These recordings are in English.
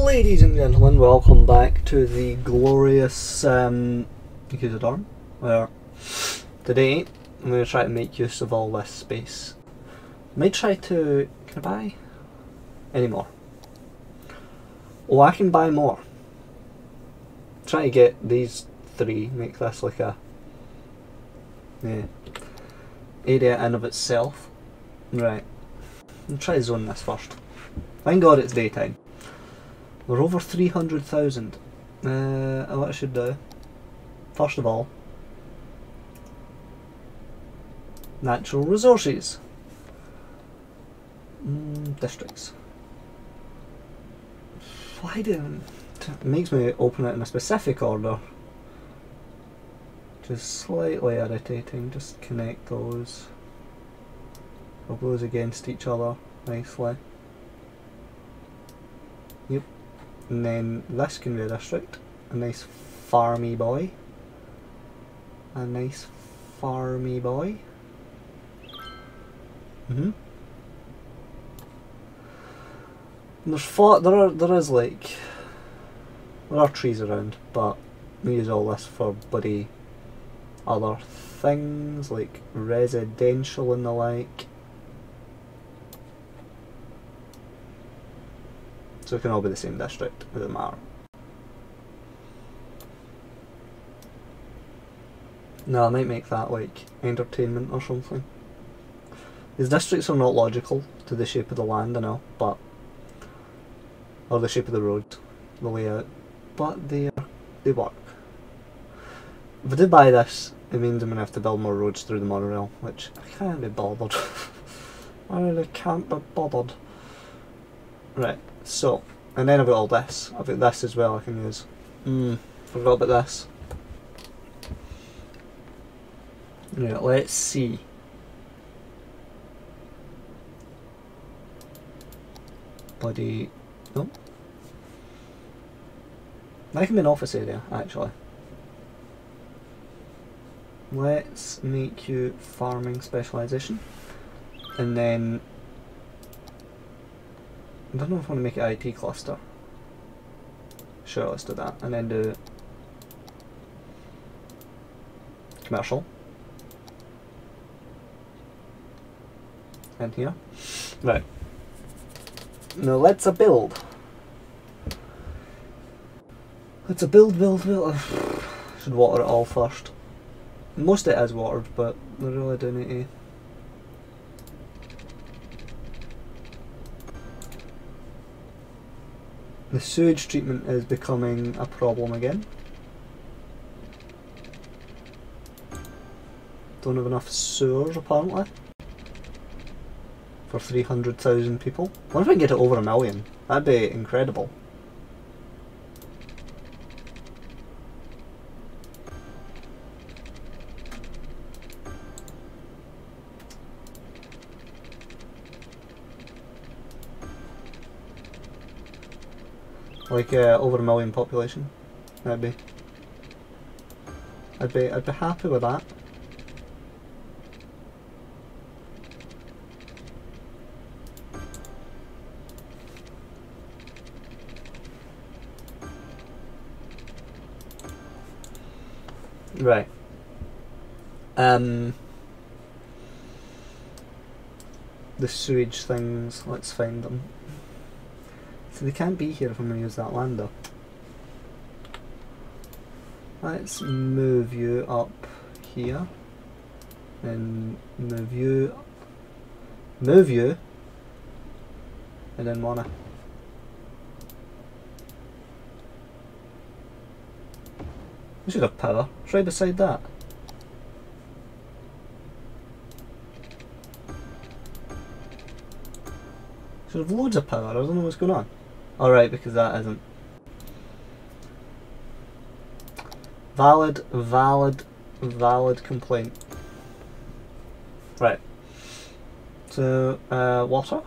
Ladies and gentlemen, welcome back to the glorious Yakuza Dorm, where today I'm going to try to make use of all this space. I might try to... can I buy any more? Oh, I can buy more. Try to get these three, make this like a area in of itself. Right, I'll try to zone this first. Thank God it's daytime. We're over 300,000. What I should do, first of all, natural resources. Districts. Why do it makes me open it in a specific order? Just slightly irritating. Just connect those. Rub those against each other nicely. Yep. And then this can be a district. A nice farmy boy. A nice farmy boy. And there are trees around, but we use all this for bloody other things like residential and the like. So it can all be the same district, it doesn't matter. No, I might make that like entertainment or something. These districts are not logical to the shape of the land, I know, but or the shape of the road, the layout, but they work. If I do buy this, it means I'm going to have to build more roads through the monorail, which I can't be bothered. I really can't be bothered. Right, so, and then I've got all this. I've got this as well I can use. Forgot about this. Right, let's see. Bloody... no. That can be an office area, actually. Let's make you farming specialisation. And then... I don't know if I want to make it IT cluster. Sure, let's do that. And then do... commercial. And here. Right. Now let's build. Let's build. Should water it all first. Most of it is watered, but we really do need to. The sewage treatment is becoming a problem again. Don't have enough sewers apparently. For 300,000 people. What if I can get it over 1 million? That'd be incredible. Like over 1 million population. I'd be happy with that. Right. The sewage things, let's find them. So they can't be here if I'm going to use that land though. Let's move you up here. And move you. And then wanna. We should have power. It's right beside that. Should have loads of power. I don't know what's going on. Alright, because that isn't. Valid complaint. Right. So, water.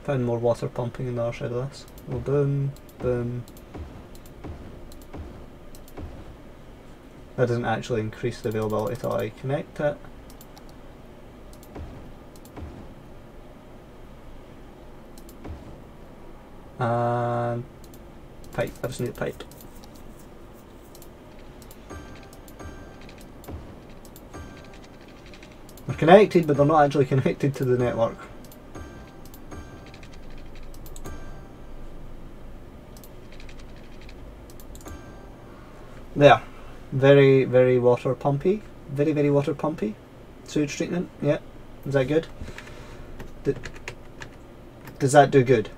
Found more water pumping in the other side of this. Well, boom, boom. That doesn't actually increase the availability till I connect it. And pipe. I just need a pipe. They're connected, but they're not actually connected to the network. There. Very, very water pumpy. Very, very water pumpy. Sewage treatment. Yeah. Is that good? Does that do good?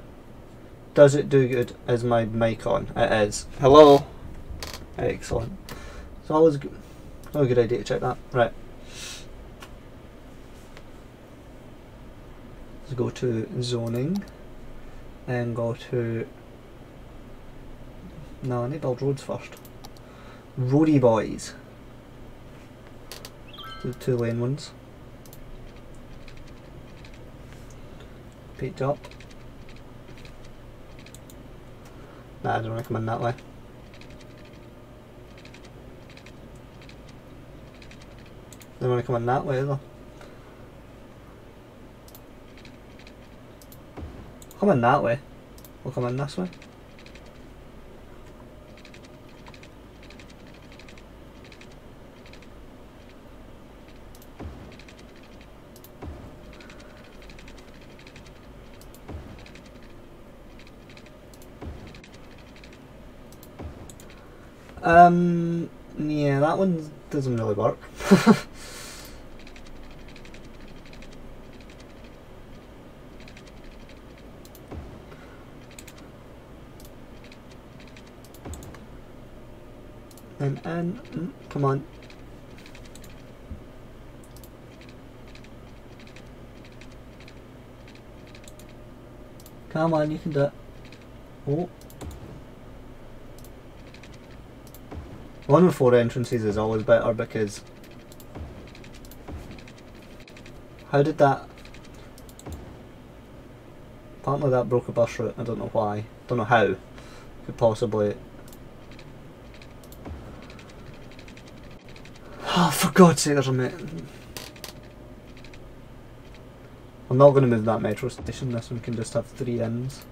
Does it do good? Is my mic on? It is. Hello? Excellent. It's always good. Always a good idea to check that. Right. Let's go to zoning and go to... No, I need to build roads first. Roadie boys. The 2-lane ones. Picked up. Nah, I don't recommend that way. Don't want to come in that way either. Come in that way. We'll come in this way. Yeah, that one doesn't really work. And come on. Come on, you can do it. Oh. One with 4 entrances is always better because... How did that... Apparently that broke a bus route, I don't know why. Don't know how. Could possibly... Oh, for God's sake, there's a I'm not going to move that metro station, this one can just have 3 ends.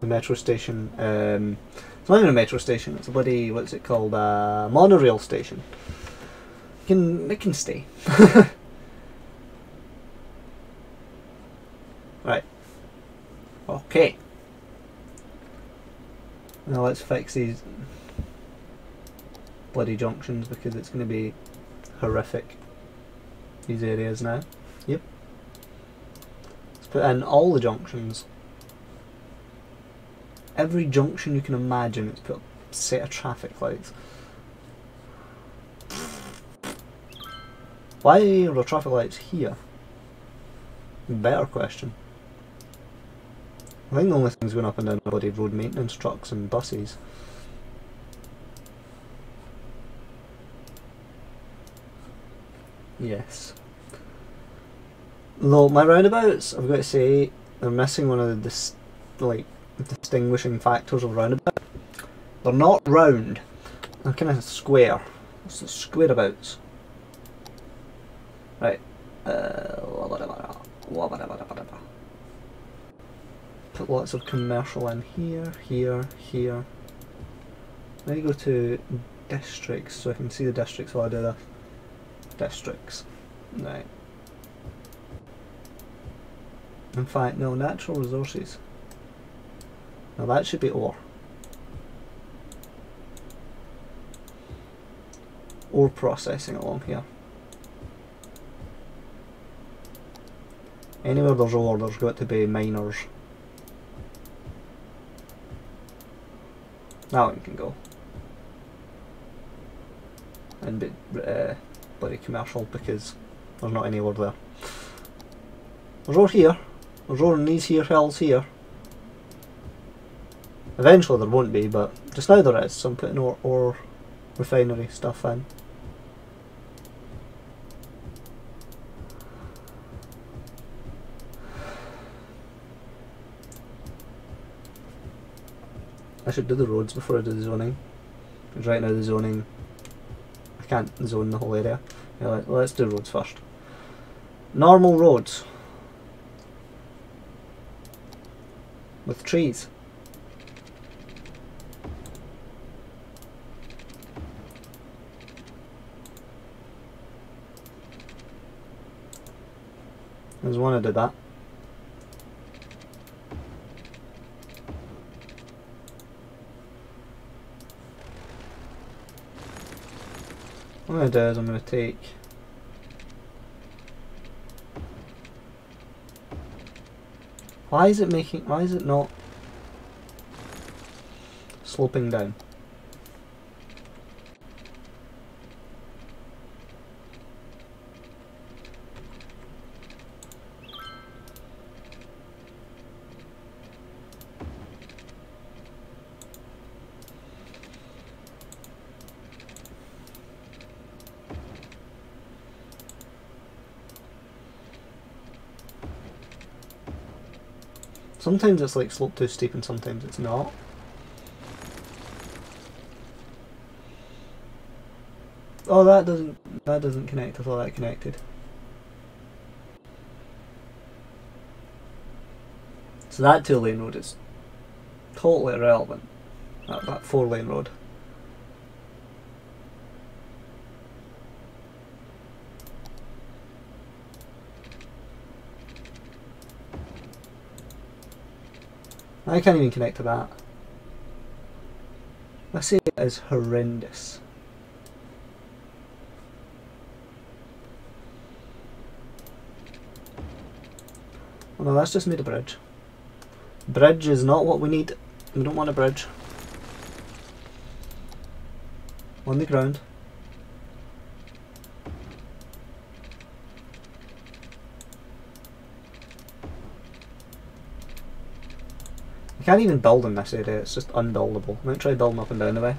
The metro station, it's not even a metro station, it's a bloody, what's it called, monorail station. It can stay. Right. Okay. Now let's fix these bloody junctions because it's going to be horrific. These areas now. Yep. Let's put in all the junctions. Every junction you can imagine, it's put a set of traffic lights. Why are the traffic lights here? Better question. I think the only things going up and down are bloody road maintenance trucks and buses. Yes. Though my roundabouts, I've got to say, they're missing one of the distinguishing factors of roundabout. They're not round. They're kind of square. It's the squareabouts. Right. Put lots of commercial in here, here, here. Let me go to districts so I can see the districts while I do this. Districts. Right. In fact, no, natural resources. Now that should be ore. Ore processing along here. Anywhere there's ore, there's got to be miners. That one can go. And be bloody commercial because there's not any ore there. There's ore here. There's ore in these here hills here. Eventually there won't be, but just now there is, so I'm putting ore refinery stuff in. I should do the roads before I do the zoning. Because right now the zoning, I can't zone the whole area. Yeah, let's do roads first. Normal roads. With trees. There's one I did that. What I'm going to do is I'm going to take why is it not sloping down? Sometimes it's like slope too steep and sometimes it's not. Oh, that doesn't connect. I thought that connected. So that 2-lane road is totally irrelevant. That 4-lane road. I can't even connect to that. This area is horrendous. Oh no, that's just made a bridge. Bridge is not what we need. We don't want a bridge. On the ground. I can't even build in this area, it's just unbuildable. I might try building up and down the way.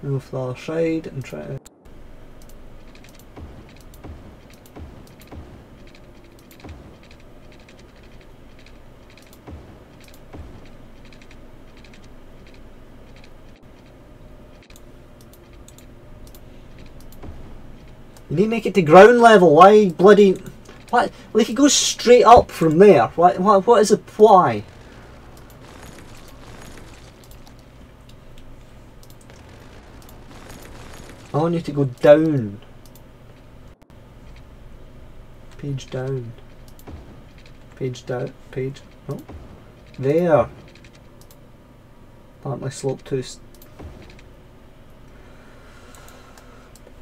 Move to the other side and try to... You need to make it to ground level. Why bloody... What? Like it goes straight up from there. What is the... Why? I want you to go down. Page down. Page down. Page... Oh. There. Apparently slope too...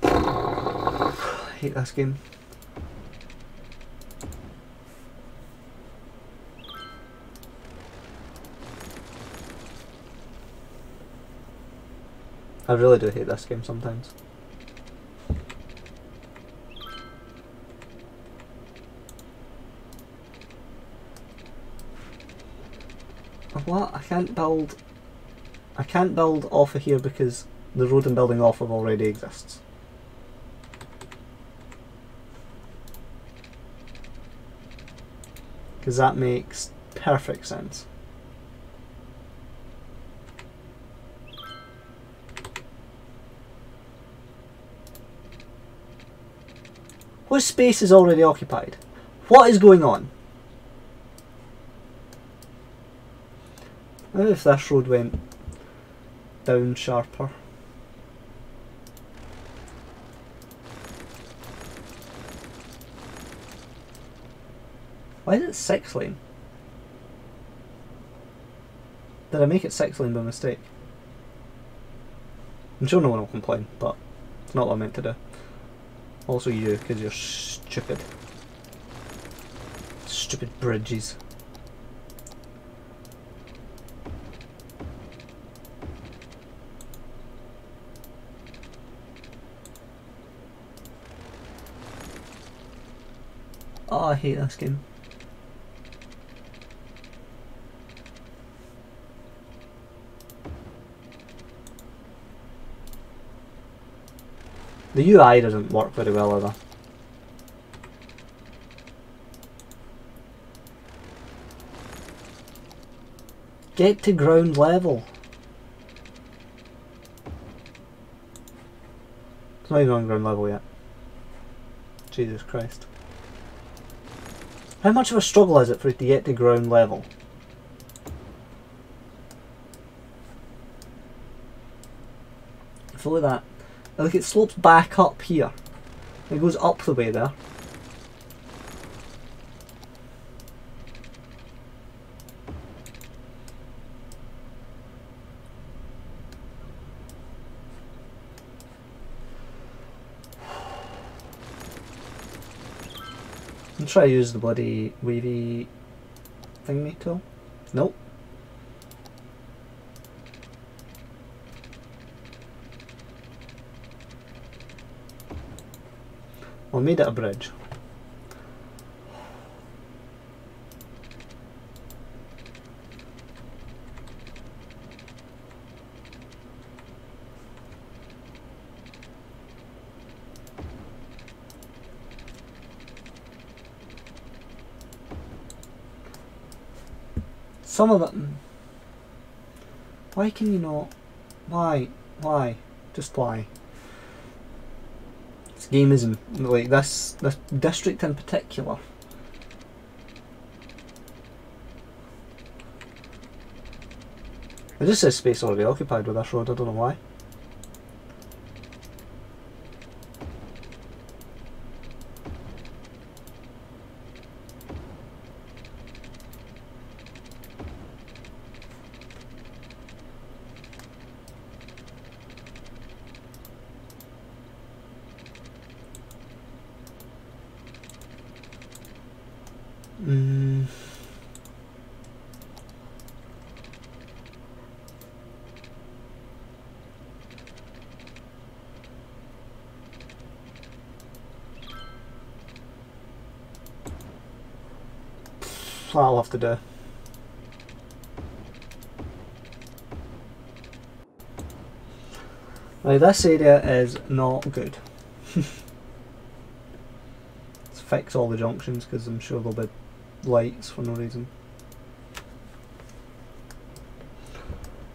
I hate this game. I really do hate this game sometimes. What? I can't build off of here because the road I'm building off of already exists. Because that makes perfect sense. What space is already occupied? What is going on? What if this road went down sharper? Why is it 6-lane? Did I make it 6-lane by mistake? I'm sure no one will complain, but it's not what I meant to do. Also you, because you're stupid. Stupid bridges. Oh, I hate this game. The UI doesn't work very well either. Get to ground level. It's not even on ground level yet. Jesus Christ. How much of a struggle is it for it to get to ground level? Follow that. Look, it slopes back up here. It goes up the way there. I'm trying to use the bloody wavy thingy tool. Nope. Well, I made it a bridge. Some of them. Why can you not? Why? Why? Just why? This game isn't like this district in particular. It just says space already occupied with this road, I don't know why. I'll have to do. Now this area is not good. Let's fix all the junctions because I'm sure there'll be lights for no reason.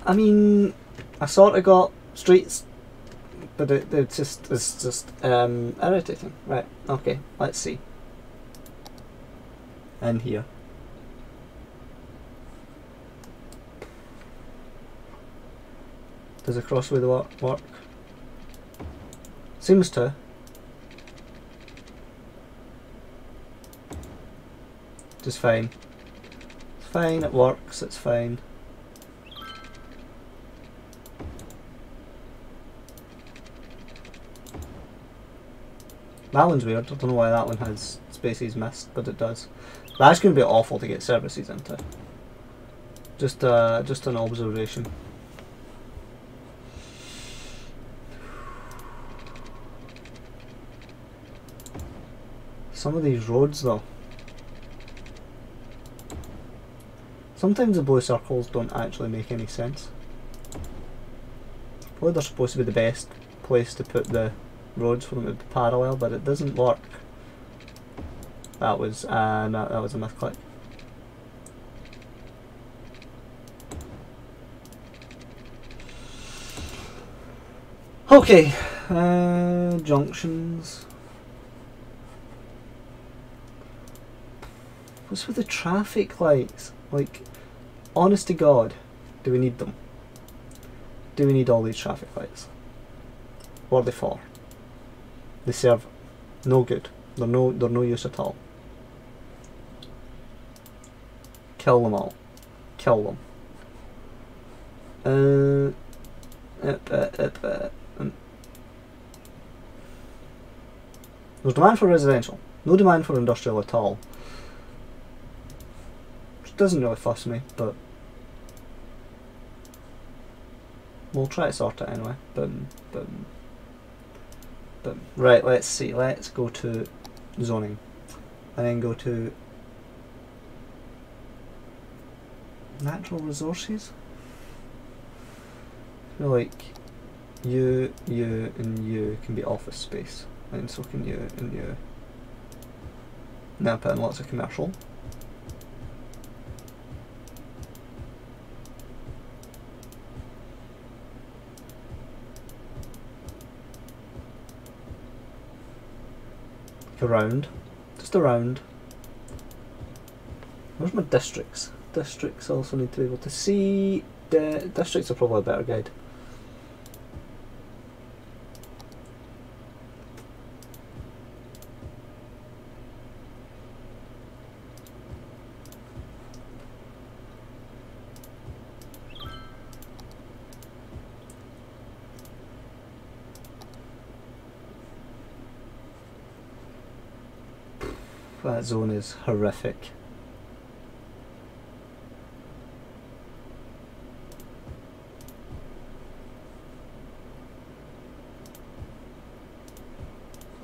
I mean, I sort of got streets, but it's just irritating. Right, okay, let's see. In here. Does a crossway work? Seems to. Just fine. It's fine, it works, it's fine. That one's weird, I don't know why that one has spaces missed, but it does. That's going to be awful to get services into. Just an observation. Some of these roads though. Sometimes the blue circles don't actually make any sense. Probably they're supposed to be the best place to put the roads for them to be parallel, but it doesn't work. That was no, that was a misclick. Okay, junctions. What's with the traffic lights? Like, honest to God, do we need them? Do we need all these traffic lights? What are they for? They serve no good. They're no use at all. Kill them all. Kill them. There's demand for residential. No demand for industrial at all. Doesn't really fuss me, but we'll try to sort it anyway. Boom, boom, boom. Right, let's see. Let's go to zoning, and then go to natural resources. I feel like you, and you can be office space, and so can you and you. Now put in lots of commercial. Like around, just around. Where's my districts? Districts also need to be able to see. Districts are probably a better guide. That zone is horrific.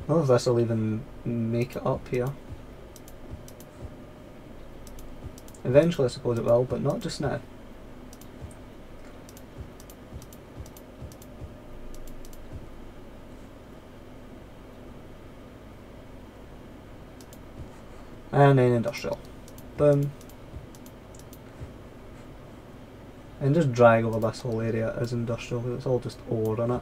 I don't know if this will even make it up here. Eventually I suppose it will, but not just now. And then industrial. Boom. And just drag over this whole area as industrial because it's all just ore in it.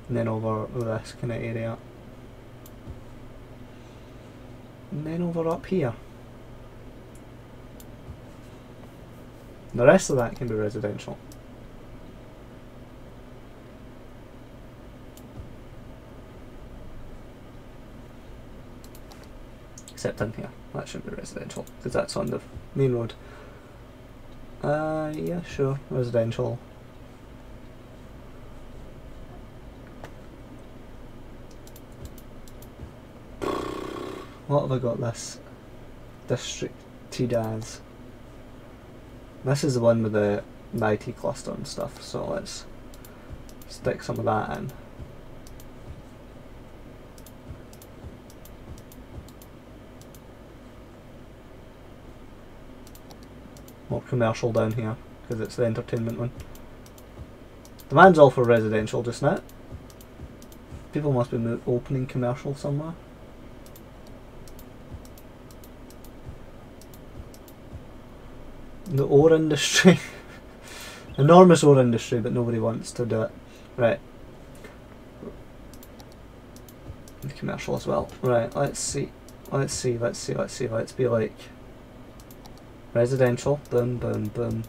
And then over this kind of area. And then over up here. The rest of that can be residential. Except in here. That shouldn't be residential because that's on the main road. Yeah, sure, residential. What have I got this districted as? This is the one with the IT cluster and stuff, so let's stick some of that in. More commercial down here, because it's the entertainment one. Demand's all for residential just now. People must be opening commercial somewhere. The ore industry. Enormous ore industry, but nobody wants to do it. Right. And commercial as well. Right, let's see. Let's be like residential. Boom, boom, boom.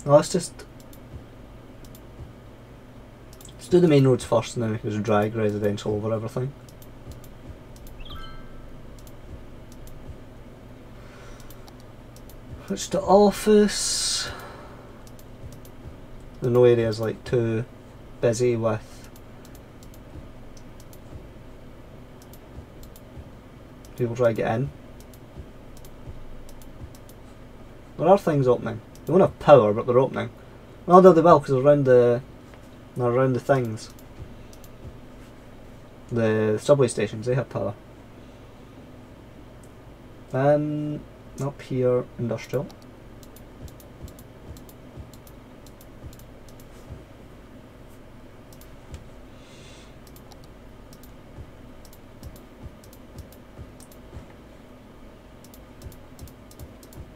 Now let's do the main roads first and then we can just drag residential over everything. Switch to office. The no area is like too busy with people trying to get in. There are things opening. They won't have power, but they're opening. Well, no, they will because they're around the things. The subway stations, they have power. Up here, industrial.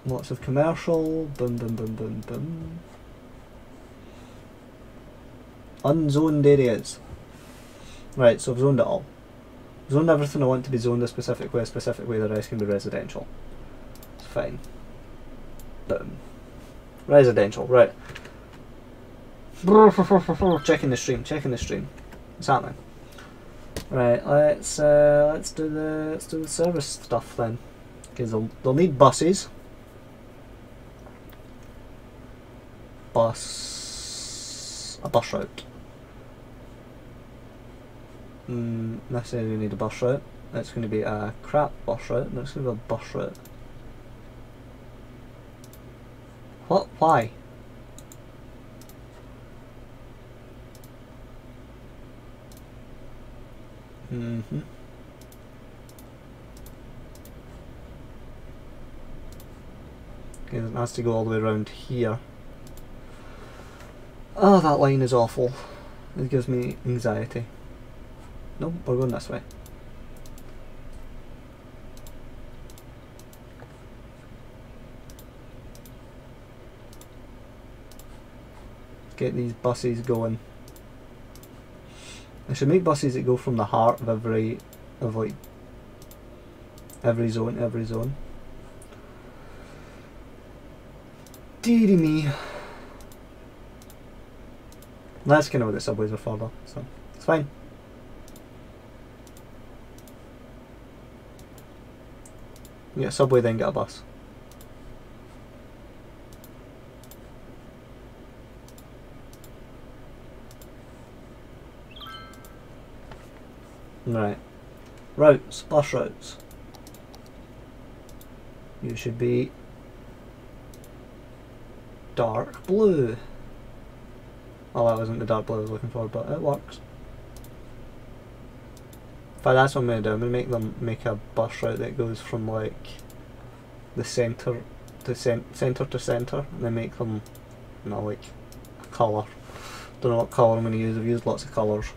Lots of commercial. Boom, boom, boom, boom, boom. Unzoned areas. Right, so I've zoned it all. Zoned everything I want to be zoned a specific way, the rest can be residential. Fine. Boom. Residential, right. Checking the stream. What's happening? Right, let's do the service stuff then. Because they'll need buses. A bus route. Necessarily need a bus route. It's going to be a crap bus route, but it's going to be a bus route. What? Why? It has to go all the way around here. Oh, that line is awful. It gives me anxiety. No, we're going this way. Get these buses going. I should make buses that go from the heart of every zone. Deary me. That's kind of what the subways are for though, so it's fine. You get a subway, then get a bus. Right. Routes, bus routes. You should be dark blue. Oh, that wasn't the dark blue I was looking for, but it works. In fact, that's what I'm going to do. I'm going to make a bus route that goes from like the centre to centre, and then make them, you know, like a colour. Don't know what colour I'm going to use. I've used lots of colours.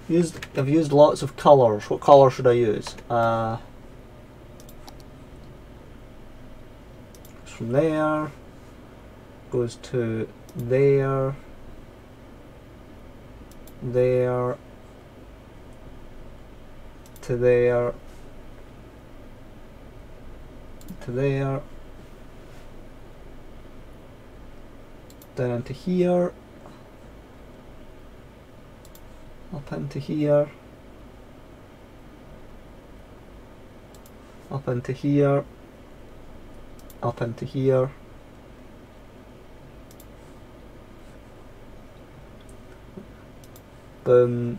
I've used lots of colours. What colour should I use? From there goes to there, there, to there, to there, down into here, up into here, up into here, up into here, boom,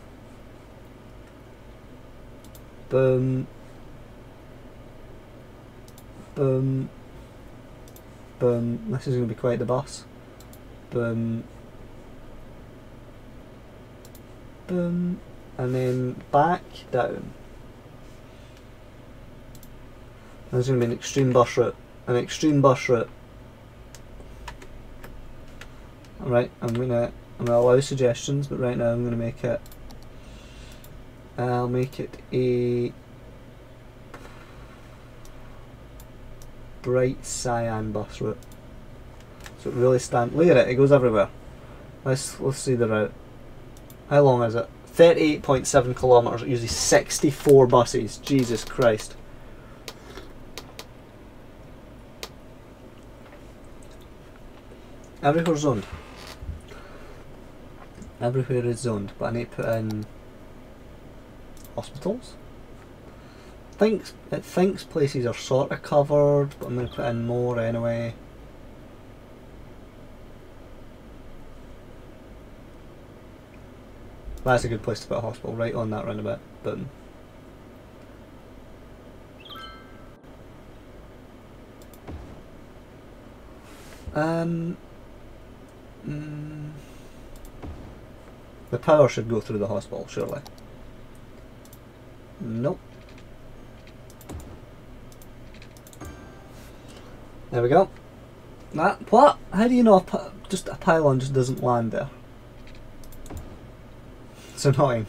boom, boom, boom. This is going to be quite the bus. Boom, boom, and then back down. There's going to be an extreme bus route. An extreme bus route. Alright, I'm gonna allow suggestions, but right now I'm gonna make it. I'll make it a bright cyan bus route. So it really stands. Look at it, it goes everywhere. Let's see the route. How long is it? 38.7 kilometres. It uses 64 buses. Jesus Christ. Everywhere's zoned. Everywhere is zoned, but I need to put in hospitals. It thinks places are sort of covered, but I'm going to put in more anyway. That's a good place to put a hospital, right on that roundabout. Boom. The power should go through the hospital, surely. Nope. There we go. What? How do you know just a pylon just doesn't land there? It's annoying.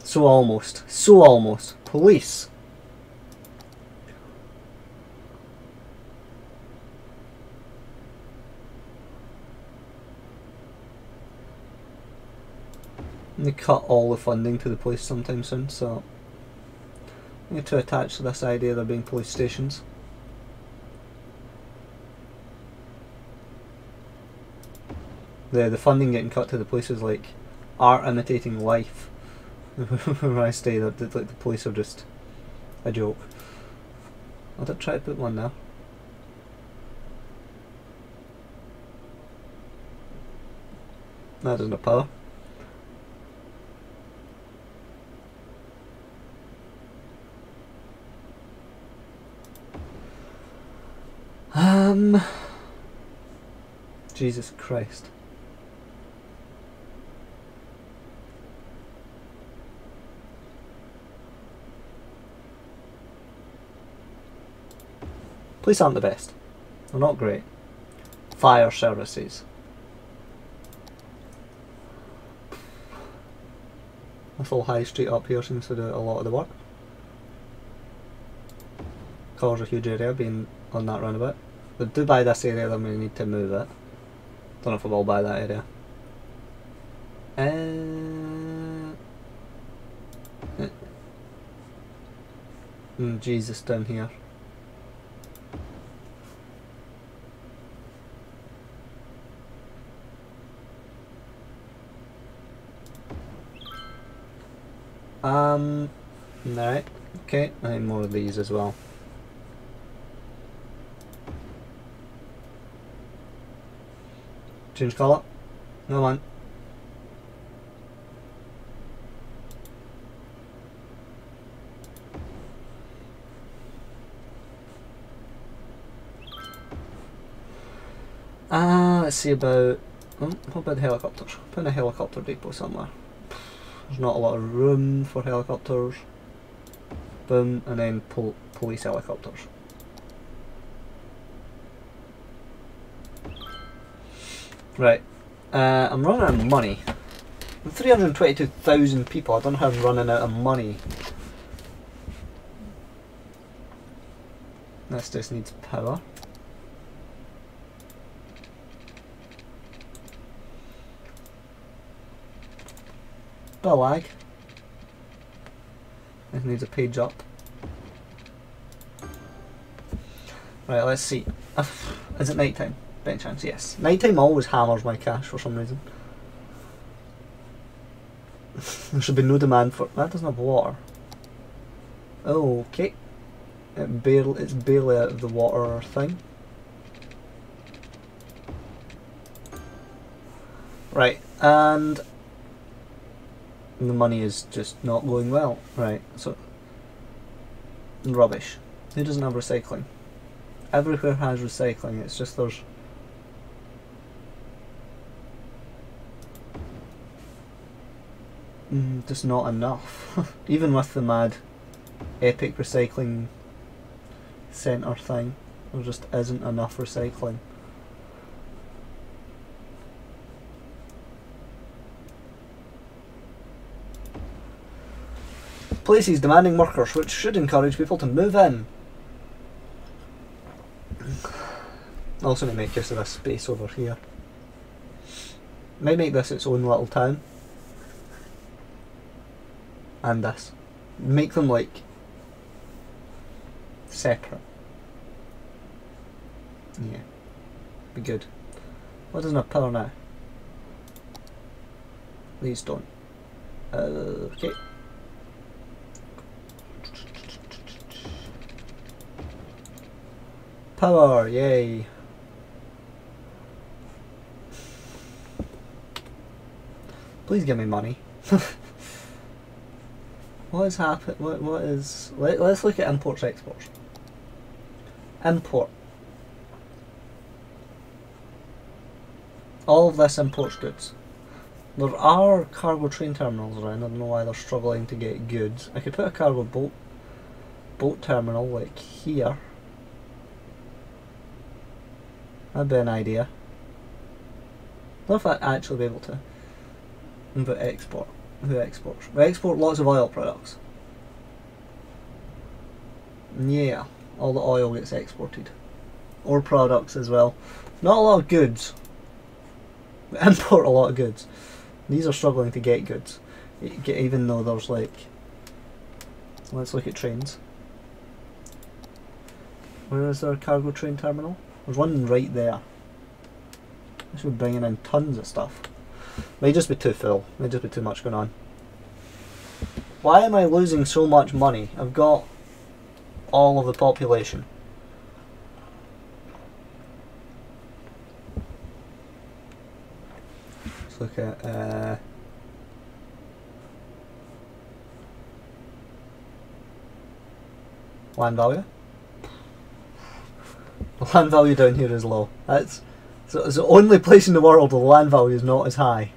So almost. So almost. Police. They cut all the funding to the police sometime soon, so I need to attach to this idea of there being police stations. The funding getting cut to the police is like art imitating life. When I say that like the police are just a joke. I'll try to put one there. That doesn't have power. Jesus Christ. Police aren't the best. They're not great. Fire services. This whole high street up here seems to do a lot of the work. Covers a huge area being on that roundabout. If we do buy this area, then we need to move it. Don't know if we will buy that area. Jesus, down here. Alright, okay, I need more of these as well. Change colour. Come on. Let's see about... what about helicopters? Put in a helicopter depot somewhere. There's not a lot of room for helicopters. Boom, and then police helicopters. Right, I'm running out of money. With 322,000 people, I don't know how I'm running out of money. This just needs power. Bit of lag. This needs a page up. Right, let's see. Is it night time? By any chance? Yes. Nighttime always hammers my cash for some reason. There should be no demand for... That doesn't have water. Okay. It's barely out of the water thing. Right, and the money is just not going well. Right, so rubbish. Who doesn't have recycling? Everywhere has recycling, it's just there's just not enough. Even with the mad epic recycling centre thing, there just isn't enough recycling. Places demanding workers, which should encourage people to move in. Also need to make use of this space over here. Might make this its own little town. And this. Make them like separate. Yeah. Be good. What doesn't have power now? These don't. Okay. Power, yay. Please give me money. What is happening? What is... Let's look at imports, exports. Import. All of this imports goods. There are cargo train terminals around. I don't know why they're struggling to get goods. I could put a cargo boat terminal like here. That'd be an idea. I don't know if I'd actually be able to. But export. Who exports? We export lots of oil products. Yeah, all the oil gets exported. Or products as well. Not a lot of goods. We import a lot of goods. These are struggling to get goods. Even though there's like... Let's look at trains. Where is our cargo train terminal? There's one right there. I should be bringing in tons of stuff. Might just be too full. Might just be too much going on. Why am I losing so much money? I've got all of the population. Let's look at land value. The land value down here is low. So it's the only place in the world where the land value is not as high.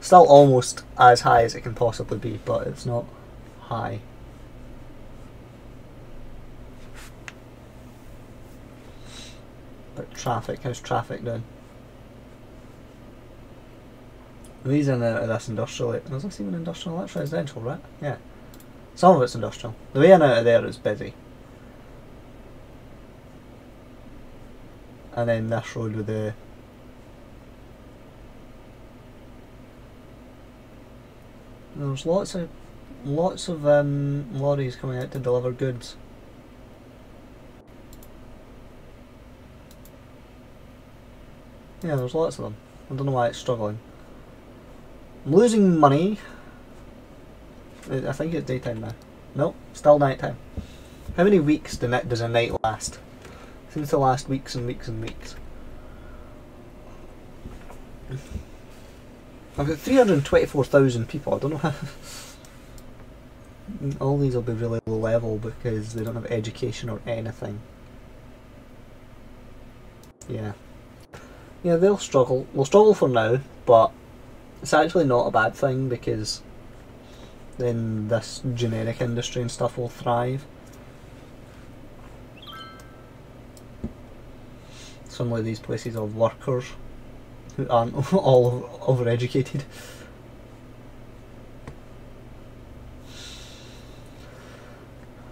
Still almost as high as it can possibly be, but it's not high. But traffic, how's traffic doing? These in this industrial, is this even industrial? That's residential, right? Yeah. Some of it's industrial. The way in out of there is busy. And then this road with the... There's lots of lorries coming out to deliver goods. Yeah, there's lots of them. I don't know why it's struggling. I'm losing money. I think it's daytime now. Nope, still nighttime. How many weeks does a night last? Seems to last weeks and weeks and weeks. I've got 324,000 people. I don't know how. All these will be really low level because they don't have education or anything. Yeah. Yeah, they'll struggle. They'll struggle for now, but it's actually not a bad thing because then this generic industry and stuff will thrive. Suddenly these places have workers who aren't all overeducated.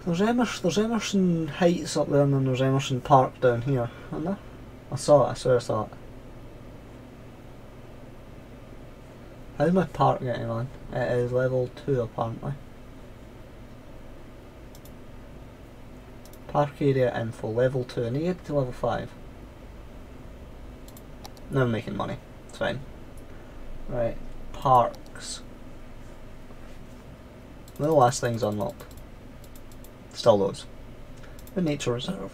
There's Emerson Heights up there and then there's Emerson Park down here, isn't there? I saw it, I swear I saw it. How's my park getting on? It is level 2 apparently. Park area info, level 2. I need to get to level 5. Now I'm making money. It's fine. Right. Parks. The last thing's unlocked. Still those. The nature reserve.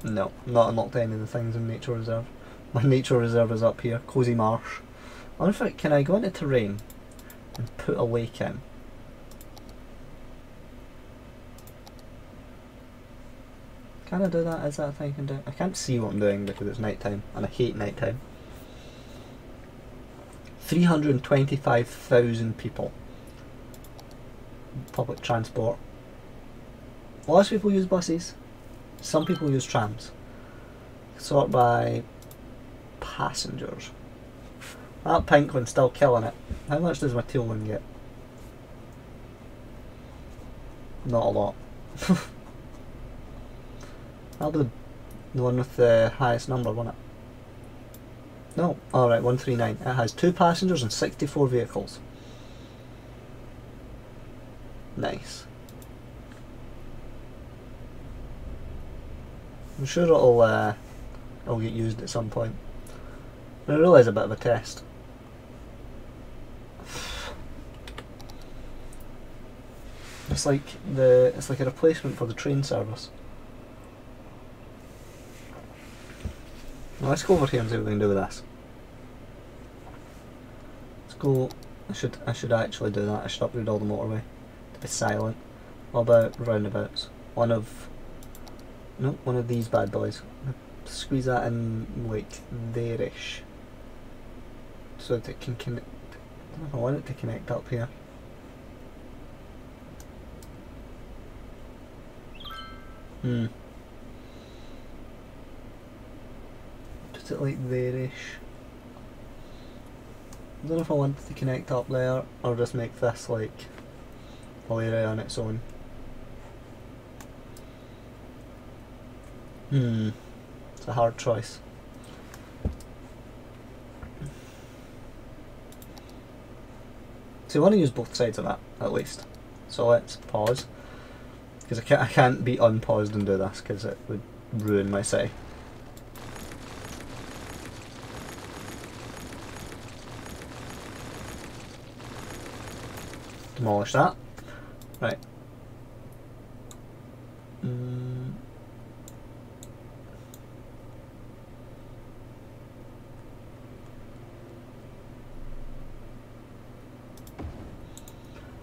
No, not unlocked any of the things in nature reserve. My nature reserve is up here. Cozy Marsh. I wonder if can I go into terrain and put a lake in? Can I do that? Is that a thing I can do? I can't see what I'm doing because it's night time and I hate night time. 325,000 people. Public transport. Lots of people use buses. Some people use trams. Sort by passengers. That pink one's still killing it. How much does my teal one get? Not a lot. That'll be the one with the highest number, won't it? No. Alright, 139. It has 2 passengers and 64 vehicles. Nice. I'm sure it'll get used at some point. But it really is a bit of a test. It's like a replacement for the train service. Now let's go over here and see what we can do with this. Let's go. I should actually do that. I should upgrade all the motorway to be silent. What about roundabouts? One of these bad boys. Squeeze that in like there-ish, so that it can connect. I don't know, I want it to connect up here. Put it like there-ish. I don't know if I want it to connect up there or just make this like a area on its own. It's a hard choice. So I want to use both sides of that at least. So let's pause, because I can't be unpaused and do this because it would ruin my city. Demolish that. Right.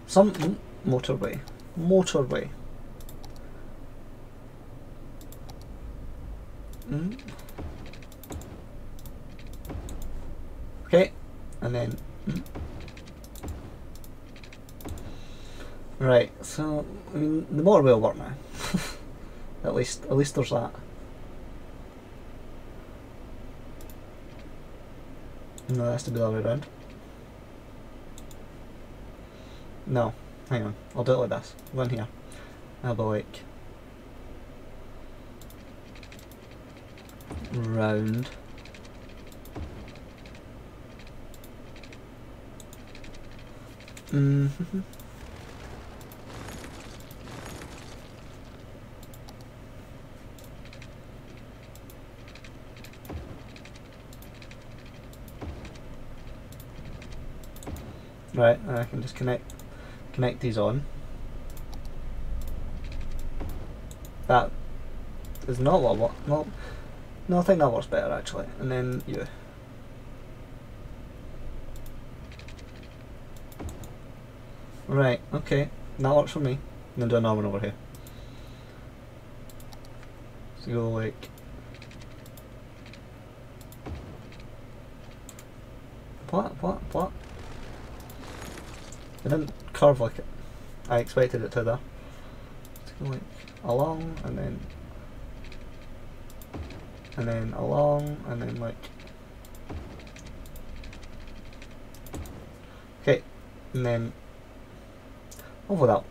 Some motorway. Okay, and then right. So I mean, the motorway will work now. at least there's that. No, that has to be the other way around. No, hang on. I'll do it like this. Go in here. I'll be like round. Mm-hmm. Right, and I can just connect these on. That is not what I want. No, I think that works better actually. And then you. Right, okay, that works for me. And then do another one over here. So go like. What? It didn't curve like it. I expected it to there. Let's go like along and then along and then like. Okay, and then over that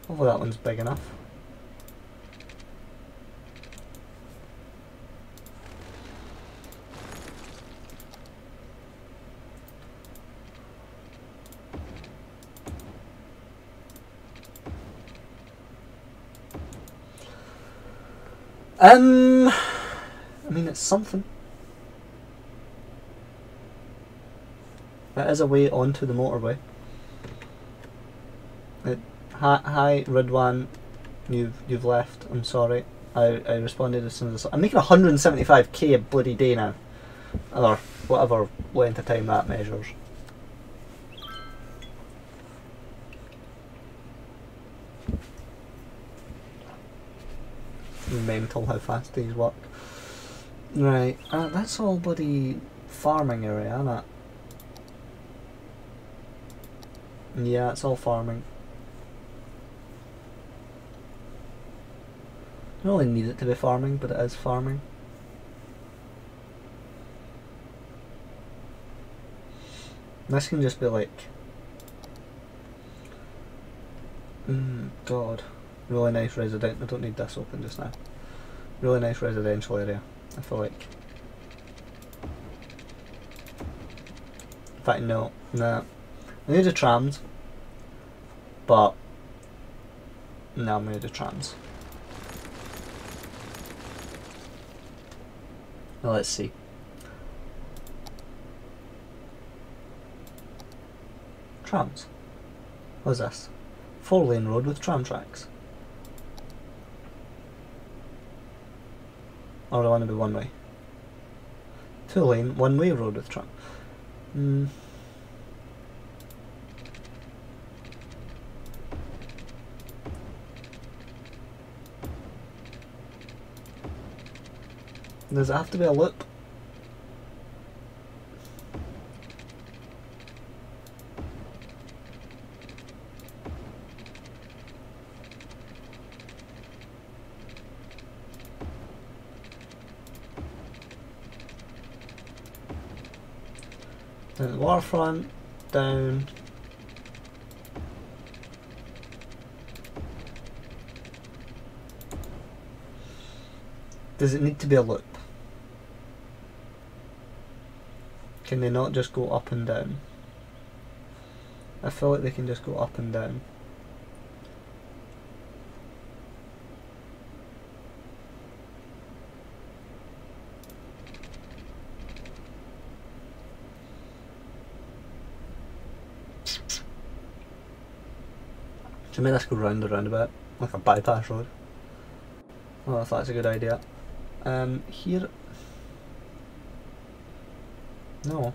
one's big enough. I mean, it's something. It is a way onto the motorway. Hi Ridwan, you've left. I'm sorry. I responded as soon as I'm making 175k a bloody day now, or whatever length of time that measures. Mental how fast these work. Right, that's all bloody farming area, isn't it? Yeah, it's all farming. I don't really need it to be farming, but it is farming. This can just be like... God. Really nice residential... I don't need this open just now. Really nice residential area, I feel like. In fact, no. Nah. I need the trams. But... No, I'm going to do trams. Now let's see. Trams. What is this? 4-lane road with tram tracks. Or do I want to be one way? 2-lane, one-way road with tram. Does it have to be a loop? Down the waterfront, down. Does it need to be a loop? Can they not just go up and down? I feel like they can just go up and down. So maybe let's go round the roundabout, like a bypass road. Well, if that's a good idea. Here... No.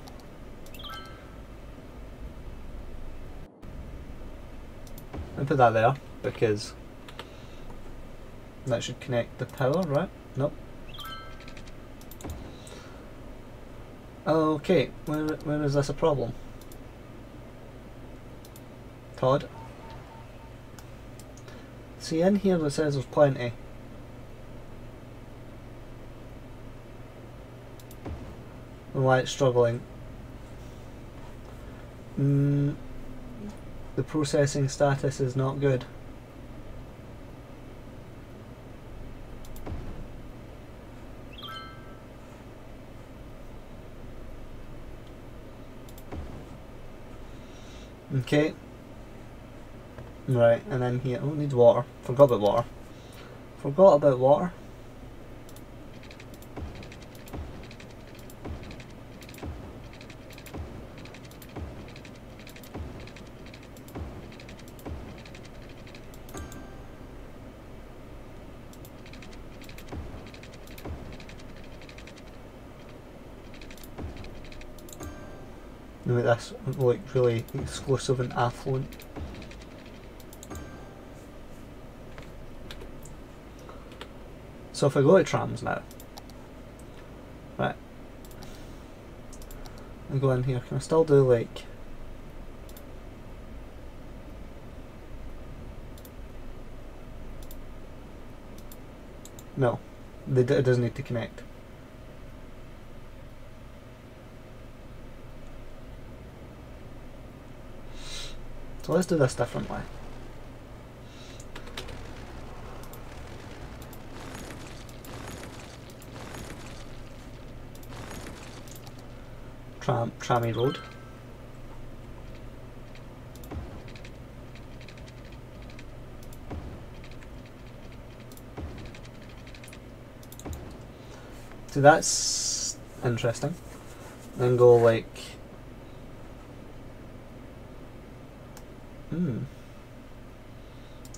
I'll put that there, because that should connect the power, right? Nope. Okay, where is this a problem? Todd? See, in here it says there's plenty. and why it's struggling. The processing status is not good. Okay. Right, and then here, oh, it needs water. Forgot about water. Forgot about water. Make this like really exclusive and affluent. So if I go to trams now, right, I go in here, can I still do like, no, it doesn't need to connect. So let's do this differently. Trammy road. So that's interesting. Then go like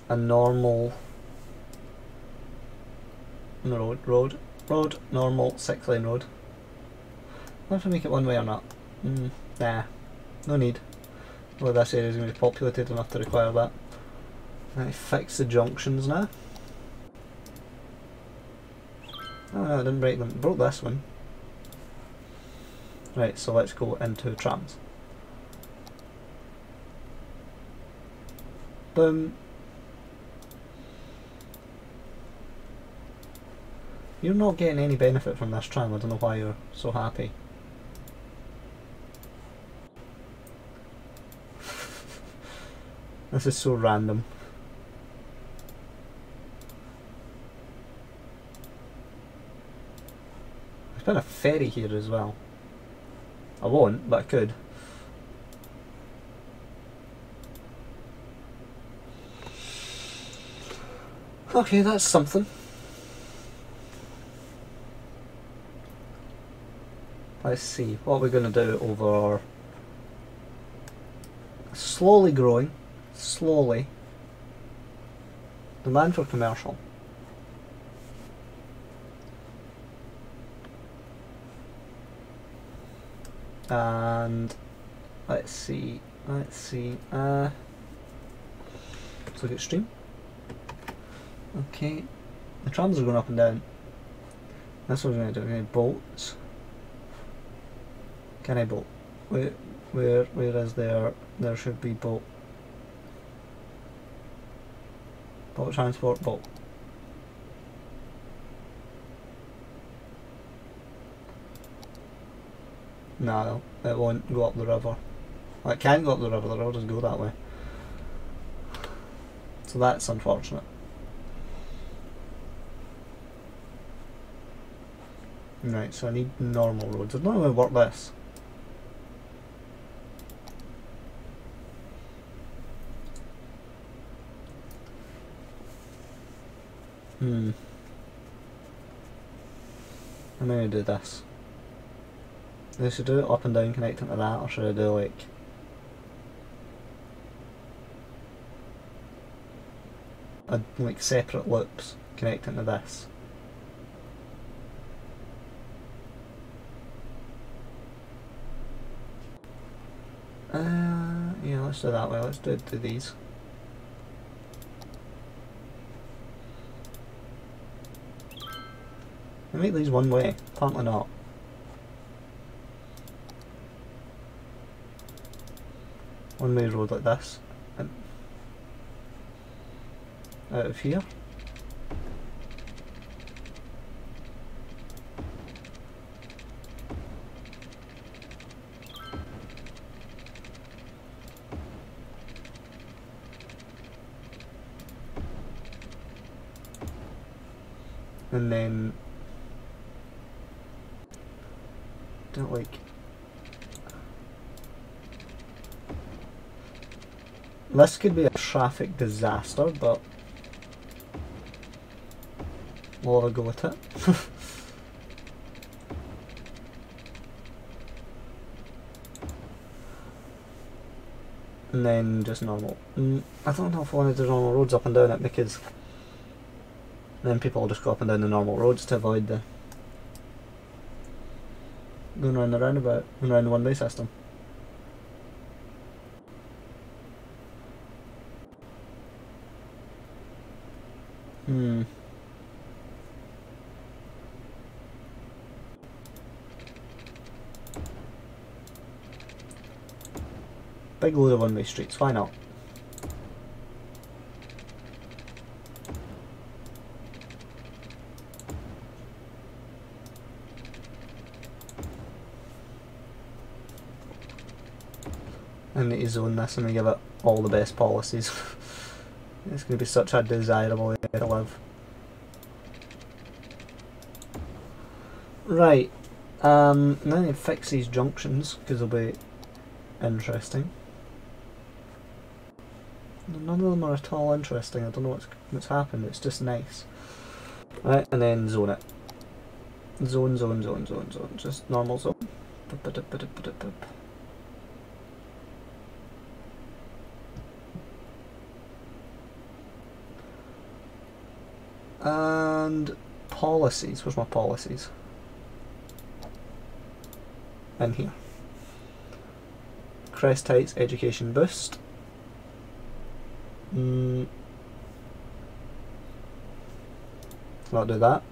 a normal road, normal 6-lane road. I have to make it one way or not. Nah, no need. Well, this area is going to be populated enough to require that. Right, fix the junctions now. Oh no, I didn't break them. I broke this one. Right, so let's go into trams. Boom. You're not getting any benefit from this tram, I don't know why you're so happy. This is so random. There's been a ferry here as well. I won't, but I could. Okay, that's something. Let's see, what we're going to do over our slowly growing, demand for commercial. And let's see, let's look at stream. Okay, the trams are going up and down. That's what we're going to do. We're going to bolts. Can I bolt? Where is there? There should be bolt. Bolt transport, bolt. No, it won't go up the river. Well, it can go up the river doesn't go that way. So that's unfortunate. Right, so I need normal roads. I don't know how to work this. I'm going to do this. I should do it up and down connecting to that, or should I do like separate loops connecting to this? Yeah, let's do it that way. Let's do these. I make these one way, apparently not. One way road like this, and out of here. and then don't like. This could be a traffic disaster, but we'll have a go with it. And then just normal. I don't know if I want to do normal roads up and down it, because then people will just go up and down the normal roads to avoid the going around the roundabout and around the one-way system. Big load of one-way streets, why not? I need to zone this and give it all the best policies. It's going to be such a desirable area to live. Right, now I need to fix these junctions, because they'll be interesting. None of them are at all interesting. I don't know what's happened, it's just nice. Right, and then zone it. Zone. Just normal zone. And policies. Where's my policies? In here. Crest Heights Education Boost. I'll do that.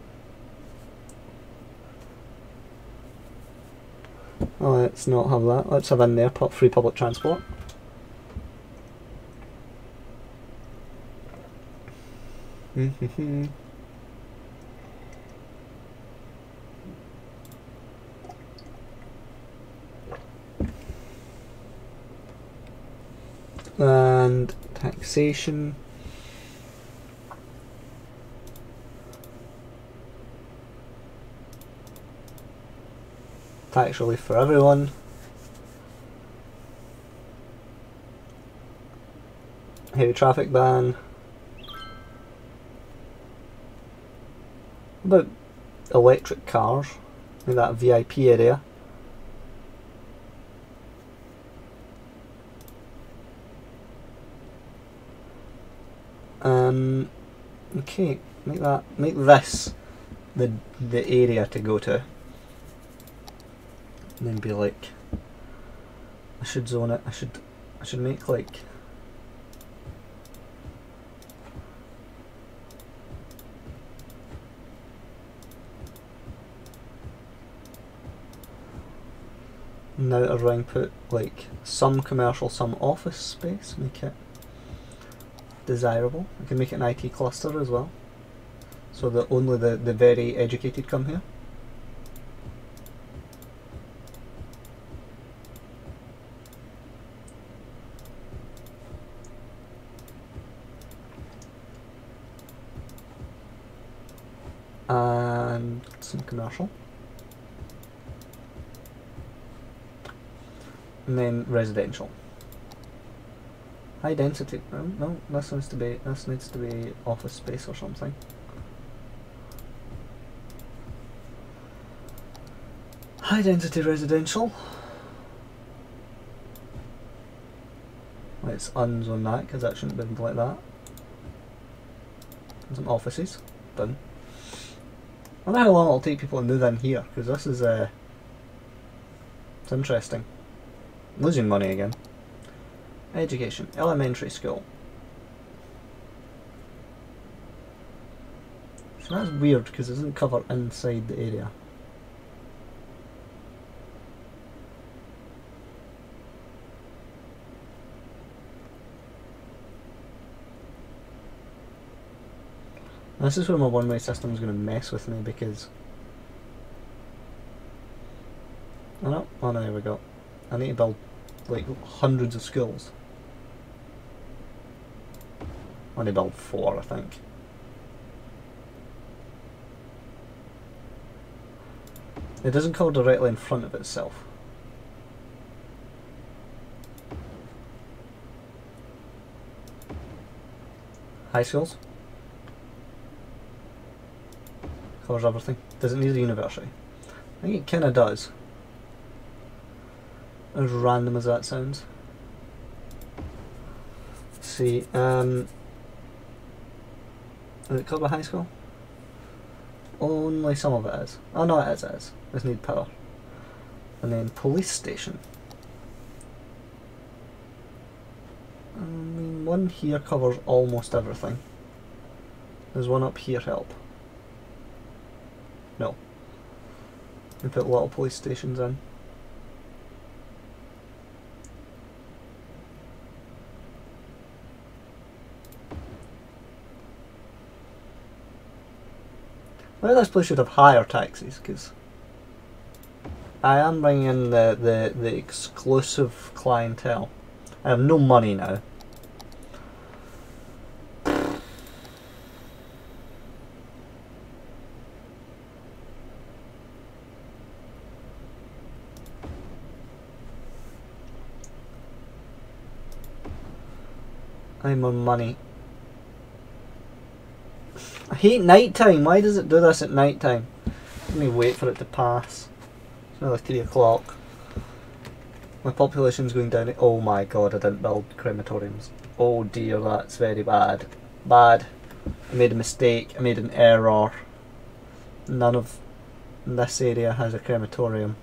Oh, let's not have that. Let's have in there free public transport. And taxation. Tax relief for everyone. Heavy traffic ban. What about electric cars in that VIP area? Okay, make this the area to go to. And then be like, I should zone it. I should make like now around put like some commercial, some office space, make it desirable. I can make it an IT cluster as well, so that only the very educated come here. And some commercial. And then residential. High density. No, this needs to be office space or something. High density residential. Let's unzone that, because that shouldn't be like that. And some offices. Done. I wonder how long it'll take people to move in here, because this is it's interesting. Losing money again. Education, elementary school. So that's weird, because it doesn't cover inside the area. This is where my one-way system is going to mess with me, because oh no, there we go. I need to build like hundreds of schools. I need to build 4, I think. It doesn't cover directly in front of itself. High schools. Covers everything. Doesn't need a university. I think it kinda does. As random as that sounds. Let's see, does it cover high school? Only some of it is. Oh no, it is. It need power. And then police station. I mean, one here covers almost everything. There's one up here, help. No. We put a lot of police stations in. Maybe this place should have higher taxis, because I am bringing in the exclusive clientele. I have no money now. I need more money. I hate nighttime. Why does it do this at nighttime? Let me wait for it to pass. It's nearly 3 o'clock. My population's going down. Oh my god, I didn't build crematoriums. Oh dear, that's very bad. Bad. I made a mistake. I made an error. None of this area has a crematorium.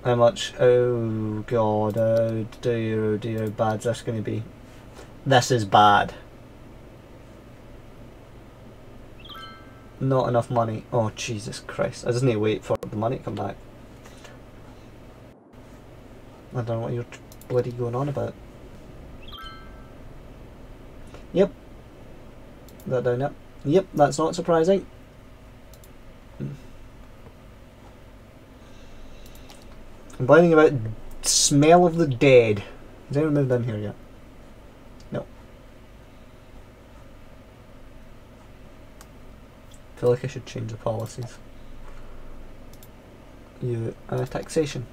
How much? Oh god, oh dear, how bad's this going to be? This is bad. Not enough money. Oh Jesus Christ, I just need to wait for the money to come back. I don't know what you're bloody going on about. Yep. That down there. Yep, that's not surprising. Complaining about smell of the dead. Has anyone moved in here yet? No. I feel like I should change the policies. Taxation.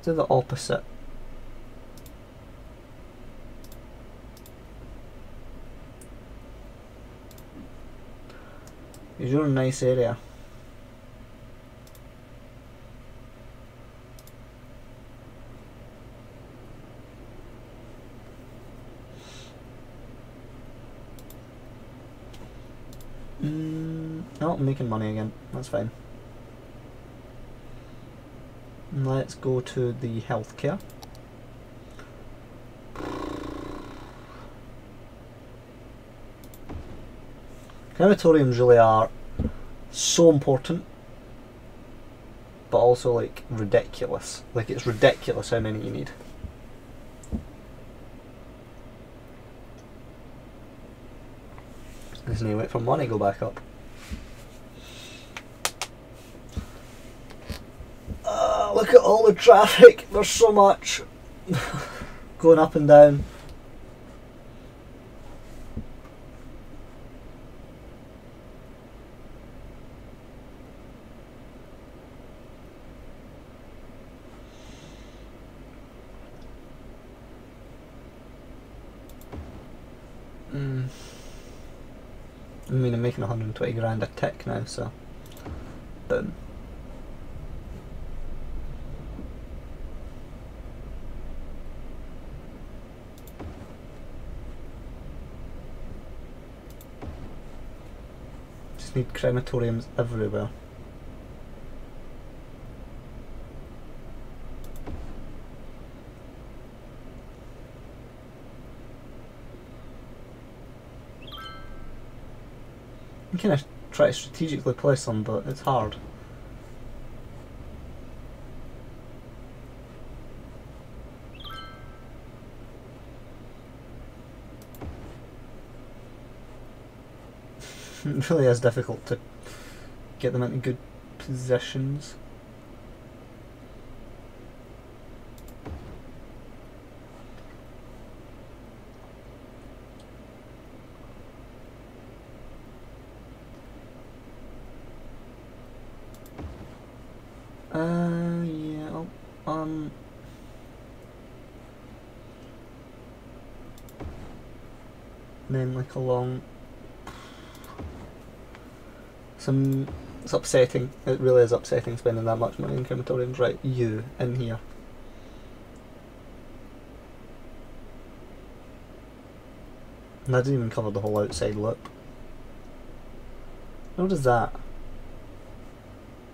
Do the opposite. You're in a nice area. No, I'm making money again. That's fine. Let's go to the healthcare. Crematoriums really are so important, but also like ridiculous. Like it's ridiculous how many you need. I just need to wait for money to go back up. Look at all the traffic, there's so much going up and down. I mean, I'm making 120 grand a tick now, so boom. Just need crematoriums everywhere. I'm kind of try to strategically place them, but it's hard. It really is difficult to get them into good positions. And then like along some... It's upsetting. It really is upsetting spending that much money in crematoriums. Right, you in here. And I didn't even cover the whole outside loop. What does that?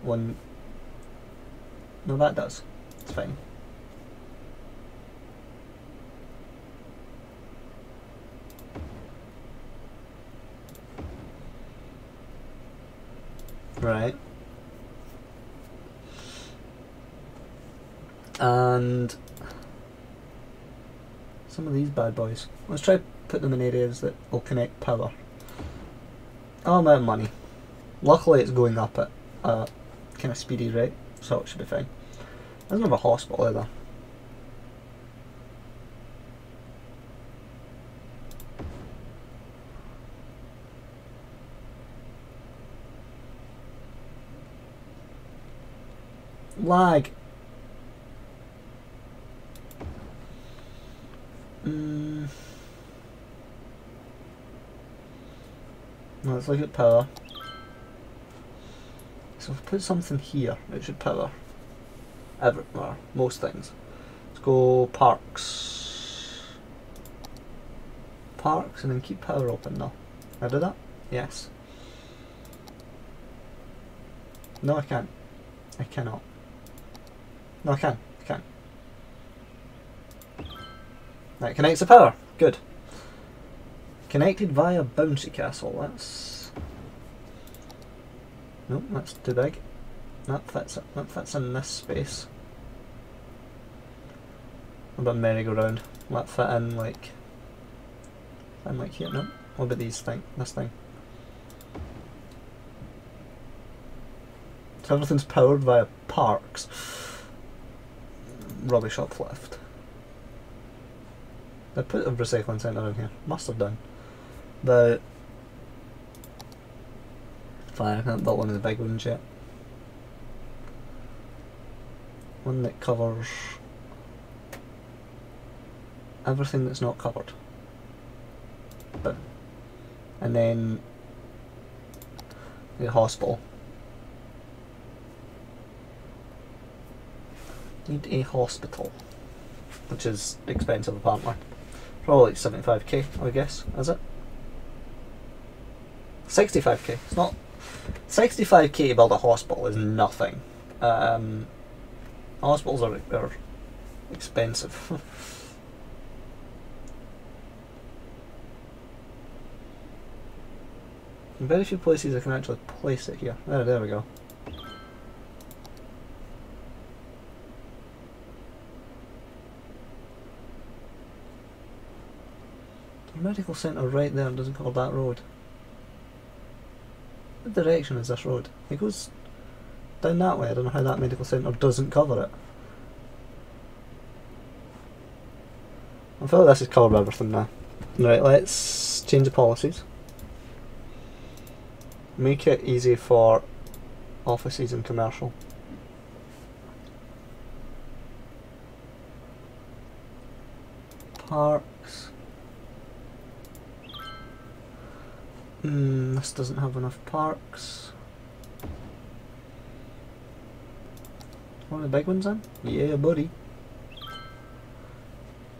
One... No, that does. It's fine. Right. And some of these bad boys. Let's try to put them in areas that will connect power. Oh, I'm out of money. Luckily it's going up at a kind of speedy rate, so it should be fine. There's another hospital either. Lag. Let's look at power. So if we put something here, it should power everywhere, most things. Let's go parks. Parks and then keep power open now. Can I do that? Yes. No, I can't. I cannot. No, I can. I can. That connects the power. Good. Connected via bouncy castle. That's... Nope, that's too big. That fits. That fits in this space. What about merry-go-round? Will that fit in like... here? No. What about these thing? This thing. So everything's powered via parks. Rubbish uplift. They put a recycling centre in here. Must have done. But fine, I haven't built one of the big ones yet. One that covers everything that's not covered. But and then the hospital. Need a hospital, which is expensive apparently. Probably like 75k, I guess, is it? 65k. It's not 65k to build a hospital is nothing. Hospitals are expensive. Very few places I can actually place it here. There we go. Medical centre right there doesn't cover that road. What direction is this road? It goes down that way. I don't know how that medical centre doesn't cover it. I feel like this has covered everything now. Right, let's change the policies. Make it easy for offices and commercial. Parks. This doesn't have enough parks. One of the big ones in? Yeah, buddy.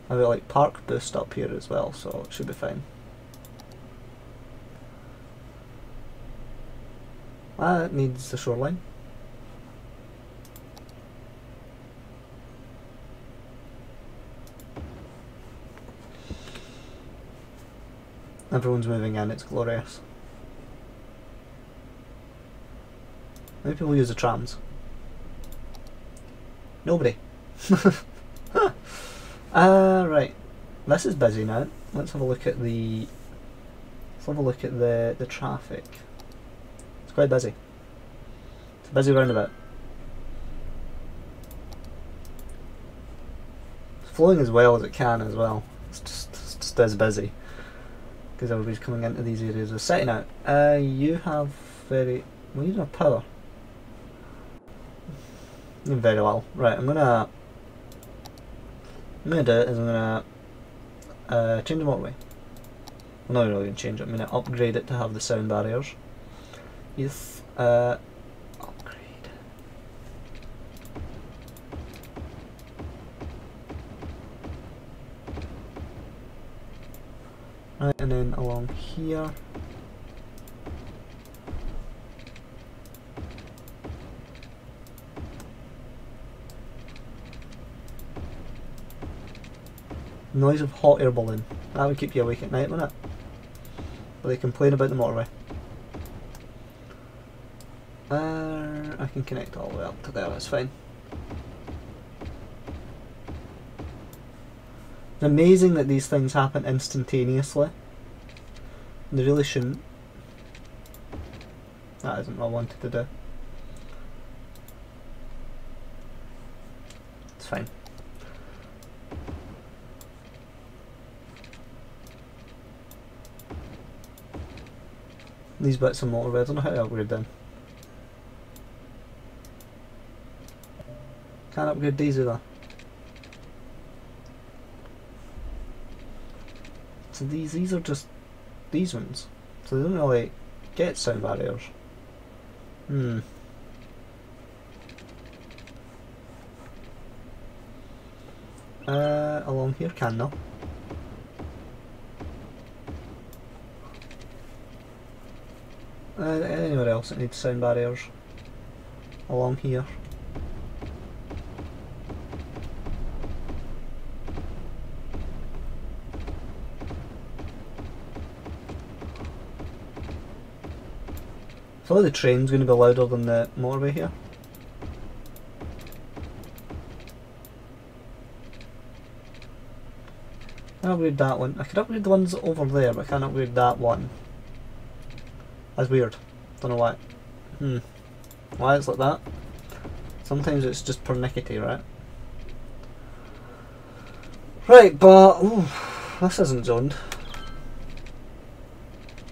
I've got like park boost up here as well, so it should be fine. It needs the shoreline. Everyone's moving in, it's glorious. Maybe people use the trams. Nobody. Right. This is busy now. Let's have a look at the the traffic. It's quite busy. It's a busy roundabout. It's flowing as well as it can as well. It's just as busy. Because everybody's coming into these areas of setting out. You have very... Well, you don't have power. Very well. Right, I'm gonna do it is I'm gonna change the motorway. I'm not really going to change it. I'm going to upgrade it to have the sound barriers. Yes. Upgrade. Right, and then along here. Noise of hot air balloon. That would keep you awake at night, wouldn't it? But they complain about the motorway. I can connect all the way up to there, that's fine. It's amazing that these things happen instantaneously. They really shouldn't. That isn't what I wanted to do. It's fine. These bits of motorway, I don't know how to upgrade them. Can't upgrade these either. So these are just these ones. So they don't really get sound barriers. Along here can though. Anywhere else that needs sound barriers? Along here. I feel like the train's going to be louder than the motorway here. I can upgrade that one. I could upgrade the ones over there, but I can't upgrade that one. That's weird. Don't know why. Why it's like that? Sometimes it's just pernickety, right? Right, but ooh, this isn't zoned.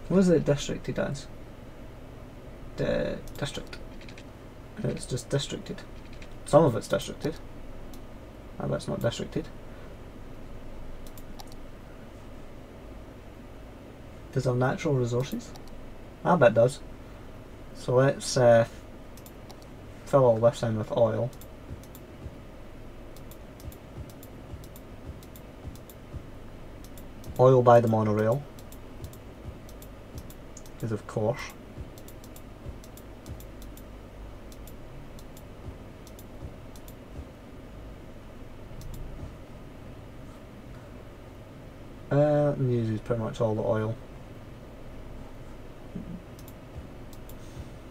What is it districted as? District. It's just districted. Some of it's districted. I bet it's not districted. Does it have natural resources? I bet it does. So let's fill all this in with oil. Oil by the monorail. Because of course. Uses pretty much all the oil.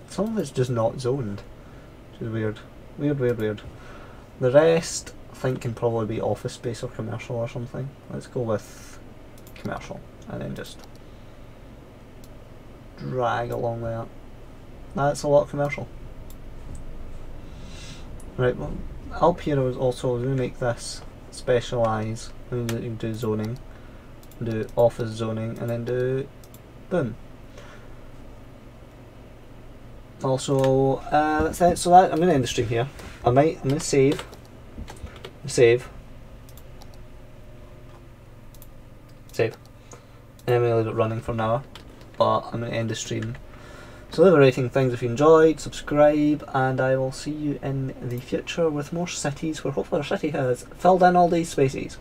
Some of it's just not zoned, which is weird. Weird. The rest, I think, can probably be office space or commercial or something. Let's go with commercial, and then just drag along that. That's a lot of commercial. Right, well, up here I was going to make this specialise. We can do zoning, do office zoning, and then do boom. Also, that's it. So that I'm going to end the stream here. I'm going to save, and I'm going to leave it running for now. But I'm going to end the stream. So leave a rating, things if you enjoyed, subscribe, and I will see you in the future with more cities, where hopefully our city has filled in all these spaces.